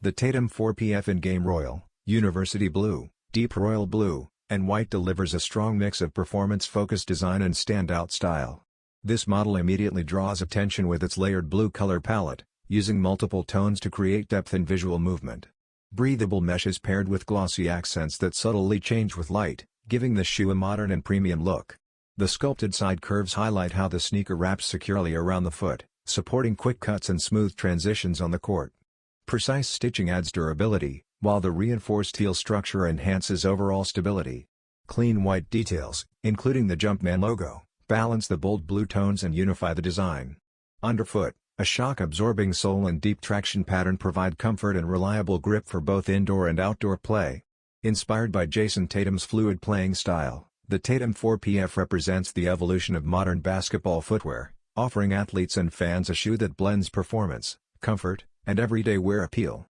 The Tatum 4PF in-game royal, university blue, deep royal blue, and white delivers a strong mix of performance-focused design and standout style. This model immediately draws attention with its layered blue color palette, using multiple tones to create depth and visual movement. Breathable mesh is paired with glossy accents that subtly change with light, giving the shoe a modern and premium look. The sculpted side curves highlight how the sneaker wraps securely around the foot, supporting quick cuts and smooth transitions on the court. Precise stitching adds durability, while the reinforced heel structure enhances overall stability. Clean white details, including the Jumpman logo, balance the bold blue tones and unify the design. Underfoot, a shock-absorbing sole and deep traction pattern provide comfort and reliable grip for both indoor and outdoor play. Inspired by Jayson Tatum's fluid playing style, the Tatum 4PF represents the evolution of modern basketball footwear, offering athletes and fans a shoe that blends performance, comfort, and everyday wear appeal.